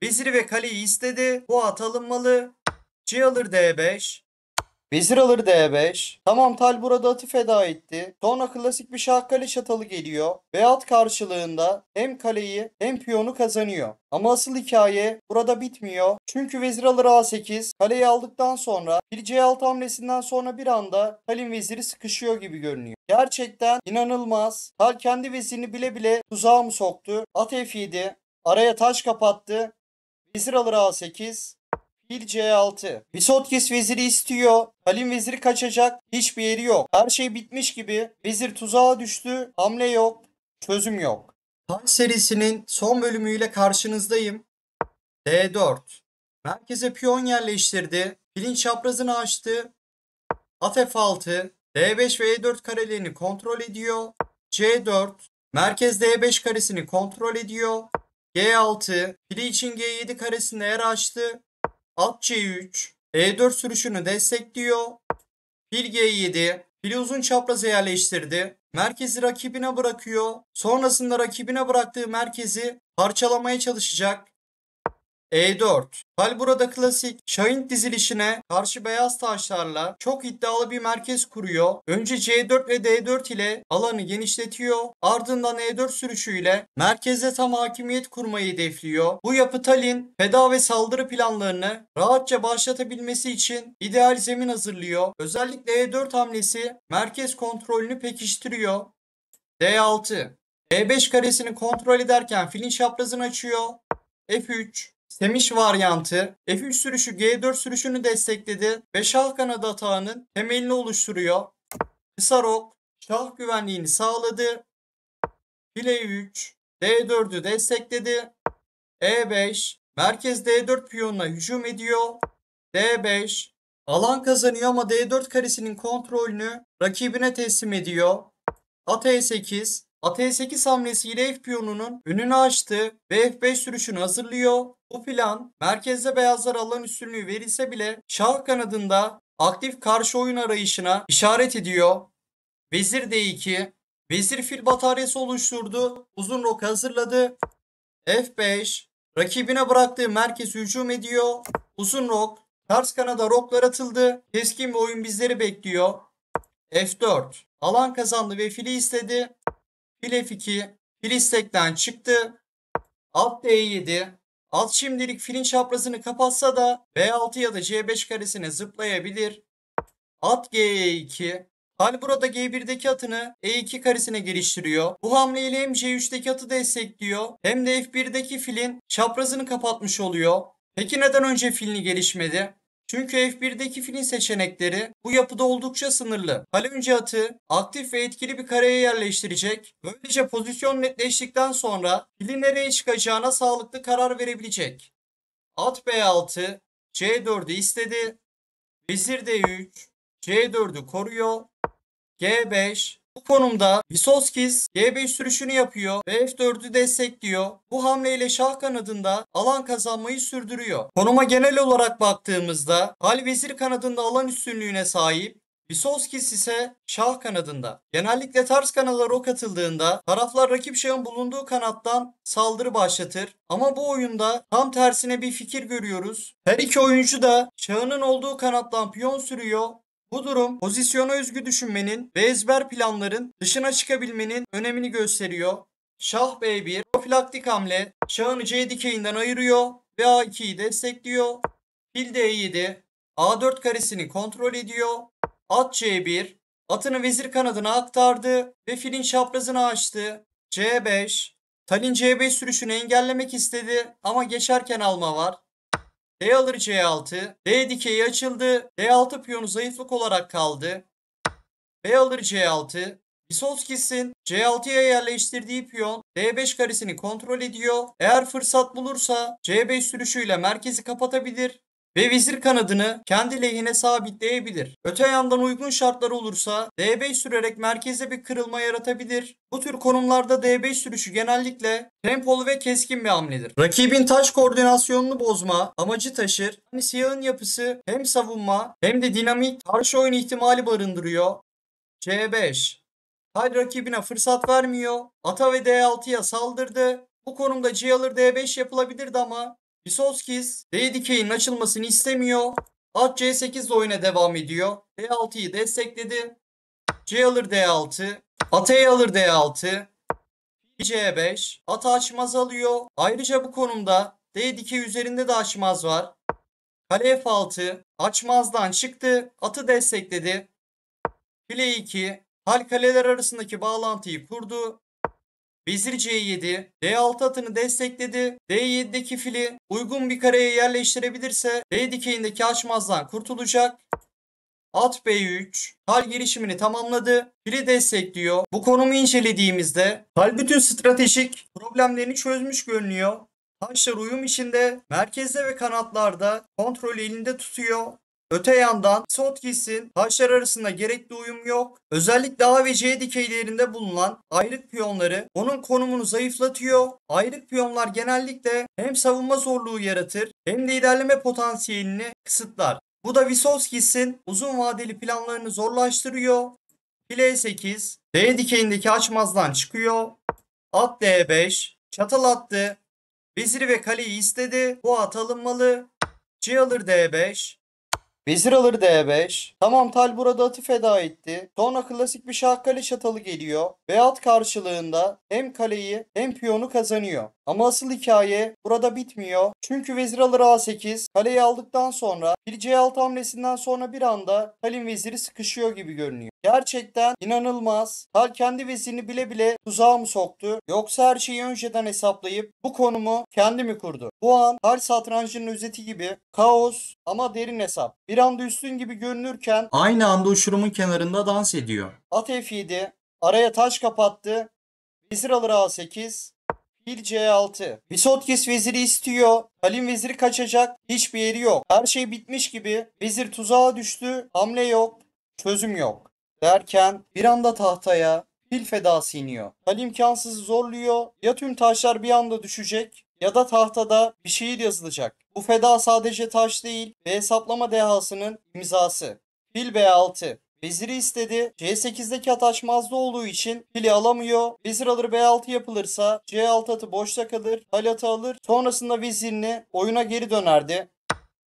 Veziri ve kaleyi istedi. Bu at alınmalı. C alır D5. Vezir alır D5. Tamam, Tal burada atı feda etti. Sonra klasik bir şah kale çatalı geliyor. Ve at karşılığında hem kaleyi hem piyonu kazanıyor. Ama asıl hikaye burada bitmiyor. Çünkü vezir alır A8. Kaleyi aldıktan sonra bir C6 hamlesinden sonra bir anda Tal'in veziri sıkışıyor gibi görünüyor. Gerçekten inanılmaz. Tal kendi vezirini bile bile tuzağa mı soktu? At F7. Araya taş kapattı. Vezir alır A8. Fil C6. Visotkis veziri istiyor. Halim veziri kaçacak. Hiçbir yeri yok. Her şey bitmiş gibi. Vezir tuzağa düştü. Hamle yok. Çözüm yok. Taş serisinin son bölümüyle karşınızdayım. D4. Merkeze piyon yerleştirdi. Filin çaprazını açtı. At F6. D5 ve E4 karelerini kontrol ediyor. C4. Merkez D5 karesini kontrol ediyor. G6. Fili için G7 karesinde yer açtı. At C3. E4 sürüşünü destekliyor. Fil G7. Fili uzun çapraza yerleştirdi. Merkezi rakibine bırakıyor. Sonrasında rakibine bıraktığı merkezi parçalamaya çalışacak. E4. Hal burada klasik Şah'ın dizilişine karşı beyaz taşlarla çok iddialı bir merkez kuruyor. Önce C4 ve D4 ile alanı genişletiyor. Ardından E4 sürüşüyle merkeze tam hakimiyet kurmayı hedefliyor. Bu yapı Tal'in feda ve saldırı planlarını rahatça başlatabilmesi için ideal zemin hazırlıyor. Özellikle E4 hamlesi merkez kontrolünü pekiştiriyor. D6. E5 karesini kontrol ederken filin çaprazını açıyor. F3. Semiş varyantı F3 sürüşü G4 sürüşünü destekledi ve şah kanadı atağının temelini oluşturuyor. Kısa rok şah güvenliğini sağladı. Fil E3 D4'ü destekledi. E5 merkez D4 piyonuna hücum ediyor. D5 alan kazanıyor ama D4 karesinin kontrolünü rakibine teslim ediyor. At E8. At E8 hamlesiyle F piyonunun önünü açtı ve F5 sürüşünü hazırlıyor. Bu plan merkezde beyazlar alan üstünlüğü verilse bile şah kanadında aktif karşı oyun arayışına işaret ediyor. Vezir D2. Vezir fil bataryası oluşturdu. Uzun rok hazırladı. F5. Rakibine bıraktığı merkez hücum ediyor. Uzun rok. Ters kanada roklar atıldı. Keskin bir oyun bizleri bekliyor. F4. Alan kazandı ve fili istedi. Fil F2. Fil istekten çıktı. At D7. At şimdilik filin çaprazını kapatsa da B6 ya da C5 karesine zıplayabilir. At G2. Hal burada G1'deki atını E2 karesine geliştiriyor. Bu hamleyle hem C3'teki atı destekliyor hem de F1'deki filin çaprazını kapatmış oluyor. Peki neden önce filini gelişmedi? Çünkü F1'deki filin seçenekleri bu yapıda oldukça sınırlı. Kale önce atı aktif ve etkili bir kareye yerleştirecek. Böylece pozisyon netleştikten sonra filin nereye çıkacağına sağlıklı karar verebilecek. At B6, C4'ü istedi. Vezir D3, C4'ü koruyor. G5. Bu konumda Visoskis G5 sürüşünü yapıyor ve F4'ü destekliyor. Bu hamleyle şah kanadında alan kazanmayı sürdürüyor. Konuma genel olarak baktığımızda Hal vezir kanadında alan üstünlüğüne sahip. Visoskis ise şah kanadında. Genellikle ters kanada rok atıldığında taraflar rakip şahın bulunduğu kanattan saldırı başlatır. Ama bu oyunda tam tersine bir fikir görüyoruz. Her iki oyuncu da şahının olduğu kanattan piyon sürüyor. Bu durum pozisyona özgü düşünmenin ve ezber planların dışına çıkabilmenin önemini gösteriyor. Şah B1 profilaktik hamle şahını C dikeyinden ayırıyor ve A2'yi destekliyor. Fil D7 A4 karesini kontrol ediyor. At C1 atını vezir kanadına aktardı ve filin çaprazını açtı. C5 Talin C5 sürüşünü engellemek istedi ama geçerken alma var. D alır C6. D dikeyi açıldı. D6 piyonu zayıflık olarak kaldı. B alır C6. Visoskis'in C6'ya yerleştirdiği piyon D5 karesini kontrol ediyor. Eğer fırsat bulursa C5 sürüşüyle merkezi kapatabilir ve vezir kanadını kendi lehine sabitleyebilir. Öte yandan uygun şartlar olursa D5 sürerek merkeze bir kırılma yaratabilir. Bu tür konumlarda D5 sürüşü genellikle tempolu ve keskin bir hamledir. Rakibin taş koordinasyonunu bozma amacı taşır. Yani siyahın yapısı hem savunma hem de dinamik karşı oyun ihtimali barındırıyor. C5. Hal rakibine fırsat vermiyor. Ata ve D6'ya saldırdı. Bu konumda C alır D5 yapılabilirdi ama Vysockis D dikeyinin açılmasını istemiyor. At C8 ile oyuna devam ediyor. D6'yı destekledi. C alır D6. At E alır D6. C5. At açmaz alıyor. Ayrıca bu konumda D dikey üzerinde de açmaz var. Kale F6. Açmazdan çıktı. Atı destekledi. File 2. Hal kaleler arasındaki bağlantıyı kurdu. Vezir C7. D6 atını destekledi. D7'deki fili uygun bir kareye yerleştirebilirse D dikeyindeki açmazdan kurtulacak. At B3. Hal girişimini tamamladı. Fili destekliyor. Bu konumu incelediğimizde hal bütün stratejik problemlerini çözmüş görünüyor. Taşlar uyum içinde, merkezde ve kanatlarda kontrolü elinde tutuyor. Öte yandan Sotkis'in taşlar arasında gerekli uyum yok. Özellikle A ve C dikeylerinde bulunan ayrık piyonları onun konumunu zayıflatıyor. Ayrık piyonlar genellikle hem savunma zorluğu yaratır hem de ilerleme potansiyelini kısıtlar. Bu da Vysockis'in uzun vadeli planlarını zorlaştırıyor. File 8, D dikeyindeki açmazdan çıkıyor. At D5, çatal attı. Veziri ve kaleyi istedi. Bu at alınmalı. C alır D5. Vezir alır D5. Tamam, Tal burada atı feda etti. Sonra klasik bir şah kale çatalı geliyor. Ve at karşılığında hem kaleyi hem piyonu kazanıyor. Ama asıl hikaye burada bitmiyor. Çünkü vezir alır A8. Kaleyi aldıktan sonra bir C6 hamlesinden sonra bir anda Tal'in veziri sıkışıyor gibi görünüyor. Gerçekten inanılmaz. Tal kendi vezirini bile bile tuzağa mı soktu? Yoksa her şeyi önceden hesaplayıp bu konumu kendi mi kurdu? Bu an Tal satrancının özeti gibi kaos ama derin hesap. Bir anda üstün gibi görünürken aynı anda uçurumun kenarında dans ediyor. At F7. Araya taş kapattı. Vezir alır A8. Fil C6. Vysockis veziri istiyor. Tal'in veziri kaçacak. Hiçbir yeri yok. Her şey bitmiş gibi. Vezir tuzağa düştü. Hamle yok. Çözüm yok. Derken bir anda tahtaya fil fedası iniyor. Tal imkansızı zorluyor. Ya tüm taşlar bir anda düşecek ya da tahtada bir şiir yazılacak. Bu feda sadece taş değil ve hesaplama dehasının imzası. Fil B6. Veziri istedi. C8'deki at açmazda olduğu için fili alamıyor. Vezir alır B6 yapılırsa C6 atı boşta kalır. Hal atı alır. Sonrasında vezirini oyuna geri dönerdi.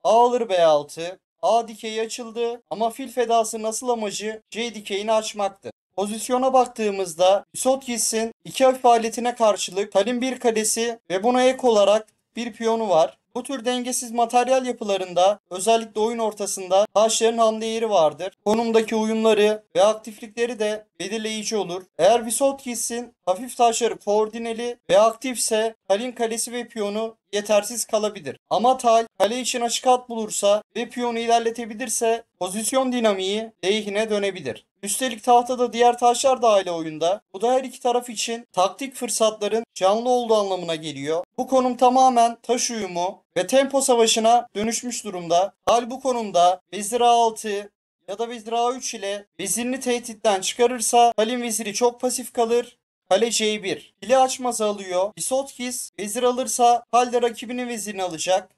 A alır B6. A dikeyi açıldı ama fil fedasının asıl amacı C dikeyini açmaktı. Pozisyona baktığımızda Vysockis'in iki hafif aletine karşılık Tal'in bir kalesi ve buna ek olarak bir piyonu var. Bu tür dengesiz materyal yapılarında özellikle oyun ortasında taşların hamle yeri vardır. Konumdaki uyumları ve aktiflikleri de belirleyici olur. Eğer Vysockis'in hafif taşları koordineli ve aktifse Tal'in kalesi ve piyonu yetersiz kalabilir. Ama Tal kale için açık hat bulursa ve piyonu ilerletebilirse pozisyon dinamiği lehine dönebilir. Üstelik tahtada diğer taşlar da aile oyunda. Bu da her iki taraf için taktik fırsatların canlı olduğu anlamına geliyor. Bu konum tamamen taş uyumu ve tempo savaşına dönüşmüş durumda. Hal bu konumda vezir A6 ya da vezir A3 ile vezirini tehditten çıkarırsa Hal'in veziri çok pasif kalır. Kale C1. Fili açmaz alıyor. Vysockis vezir alırsa Hal de rakibinin vezirini alacak.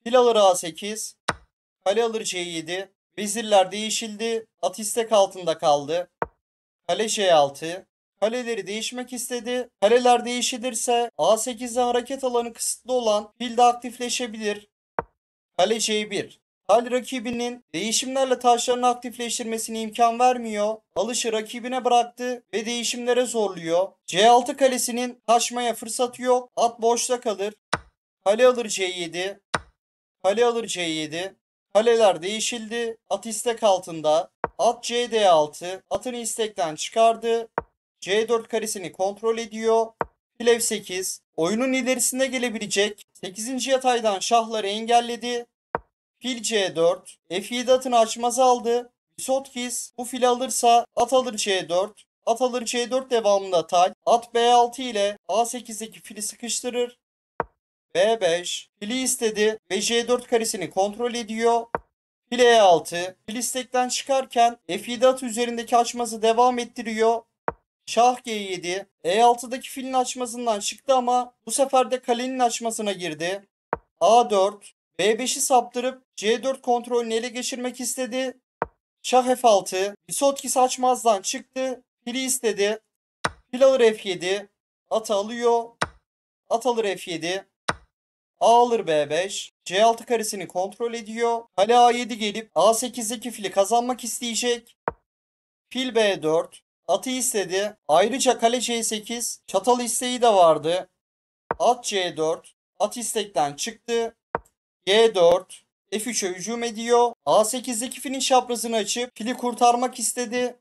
Fil alır A8. Kale alır C7. Vezirler değişildi. At istek altında kaldı. Kale C6. Kaleleri değişmek istedi. Kaleler değişilirse A8'de hareket alanı kısıtlı olan fil de aktifleşebilir. Kale C1. Hal rakibinin değişimlerle taşlarını aktifleştirmesine imkan vermiyor. Alışı rakibine bıraktı ve değişimlere zorluyor. C6 kalesinin taşmaya fırsatı yok. At boşta kalır. Kale alır C7. Kale alır C7. Kaleler değişildi. At istek altında. At CD6. Atını istekten çıkardı. C4 karesini kontrol ediyor. Fil F8. Oyunun ilerisinde gelebilecek 8. yataydan şahları engelledi. Fil C4. F7 atını açmaz aldı. Vysockis bu fili alırsa at alır C4. At alır C4 devamında Tal. At B6 ile A8'deki fili sıkıştırır. B5. Fili istedi ve J4 karesini kontrol ediyor. Fil E6. Fil istekten çıkarken F7 at üzerindeki açmazı devam ettiriyor. Şah G7. E6'daki filin açmasından çıktı ama bu sefer de kalenin açmasına girdi. A4. B5'i saptırıp C4 kontrolünü ele geçirmek istedi. Şah F6. Vysockis açmazdan çıktı. Fili istedi. Fil alır F7. Atı alıyor. At alır F7. A alır B5. C6 karesini kontrol ediyor. Kale A7 gelip A8'deki fili kazanmak isteyecek. Fil B4. Atı istedi. Ayrıca kale C8. Çatal isteği de vardı. At C4. At istekten çıktı. G4. F3'e hücum ediyor. A8'deki filin çaprazını açıp fili kurtarmak istedi.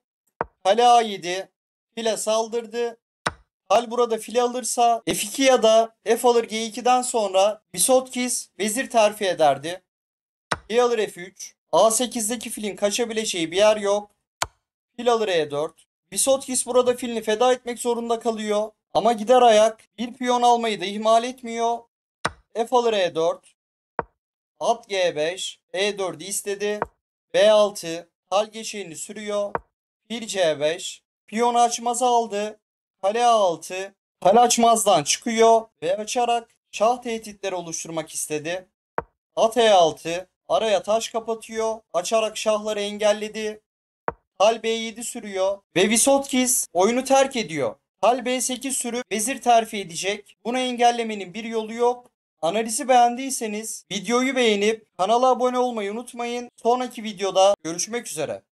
Kale A7. File saldırdı. Hal burada file alırsa F2 ya da F alır G2'den sonra Bisotkis vezir terfi ederdi. G alır F3. A8'deki filin kaçabileceği bir yer yok. Fil alır E4. Bisotkis burada filini feda etmek zorunda kalıyor. Ama gider ayak bir piyon almayı da ihmal etmiyor. F alır E4. At G5. E4'ü istedi. B6. Hal geçeğini sürüyor. Fil C5. Piyonu açmaza aldı. Kale A6. Kale açmazdan çıkıyor ve açarak şah tehditleri oluşturmak istedi. At E6. Araya taş kapatıyor. Açarak şahları engelledi. Hal B7 sürüyor ve Visotkis oyunu terk ediyor. Hal B8 sürüp vezir terfi edecek. Bunu engellemenin bir yolu yok. Analizi beğendiyseniz videoyu beğenip kanala abone olmayı unutmayın. Sonraki videoda görüşmek üzere.